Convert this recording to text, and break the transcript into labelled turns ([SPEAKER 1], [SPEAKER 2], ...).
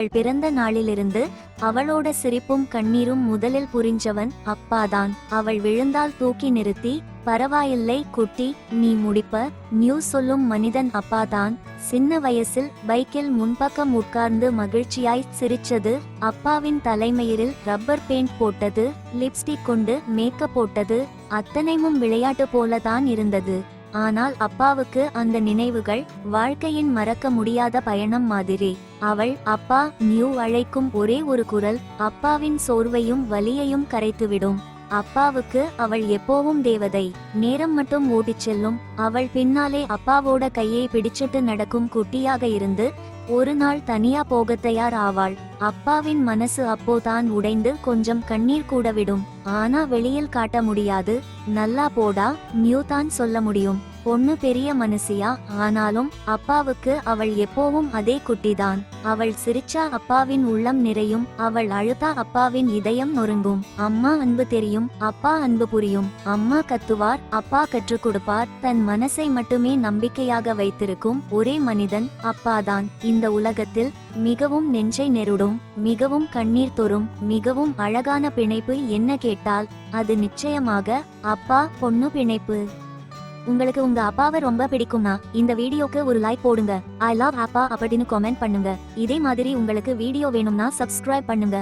[SPEAKER 1] அவள் பிறந்த நாளிலிருந்து அவளோட சிரிப்பும் கண்ணீரும் முதலில் புரிஞ்சவன் அப்பாதான். அவள் விழுந்தால் தூக்கி நிறுத்தி, பரவாயில்லை குட்டி, நீ முடிப்ப நியூ சொல்லும் மனிதன் அப்பாதான். சின்ன வயசில் பைக்கில் முன்பக்கம் உட்கார்ந்து மகிழ்ச்சியாய் சிரிச்சது, அப்பாவின் தலைமயிரில் ரப்பர் பெயிண்ட் போட்டது, லிப்ஸ்டிக் கொண்டு மேக்கப் போட்டது, அத்தனையும் விளையாட்டு போலதான் இருந்தது. ஆனால் அப்பாவுக்கு அந்த நினைவுகள் வாழ்க்கையின் மறக்க முடியாத பயணம் மாதிரி. அவள் அப்பா நியூ அழைக்கும் ஒரே ஒரு குரல் அப்பாவின் சோர்வையும் வலியையும் கரைத்துவிடும். அப்பாவுக்கு அவள் எப்போவும் தேவதை. நேரம் மட்டும் ஓடிச் செல்லும். அவள் பின்னாலே அப்பாவோட கையை பிடிச்சிட்டு நடக்கும் குட்டியாக இருந்து ஒரு நாள் தனியா போக தயார் ஆவாள். அப்பாவின் மனசு அப்போதான் உடைந்து கொஞ்சம் கண்ணீர் கூட விடும். ஆனா வெளியில் காட்ட முடியாது. நல்லா போடா நியூ தான் சொல்ல முடியும். பொண்ணு பெரிய மனசியா, ஆனாலும் அப்பாவுக்கு அவள் எப்போவும் அதே குட்டிதான். அவள் சிரிச்சா அப்பாவின் உள்ளம் நிறையும், அவள் அழுதா அப்பாவின் இதயம் நொறுங்கும். அம்மா அன்பு தெரியும், அப்பா அன்பு புரியும். அம்மா கத்துவார், அப்பா கற்றுக் கொடுப்பார். தன் மனசை மட்டுமே நம்பிக்கையாக வைத்திருக்கும் ஒரே மனிதன் அப்பாதான். இந்த உலகத்தில் மிகவும் நெஞ்சை நெருடும், மிகவும் கண்ணீர் தொறும், மிகவும் அழகான பிணைப்பு என்ன கேட்டால் அது நிச்சயமாக அப்பா பொண்ணு பிணைப்பு. உங்களுக்கு உங்க அப்பாவை ரொம்ப பிடிக்கும்னா இந்த வீடியோக்கு ஒரு லைக் போடுங்க. ஐ லவ் அப்பா அப்படின்னு கமெண்ட் பண்ணுங்க. இதே மாதிரி உங்களுக்கு வீடியோ வேணும்னா சப்ஸ்கிரைப் பண்ணுங்க.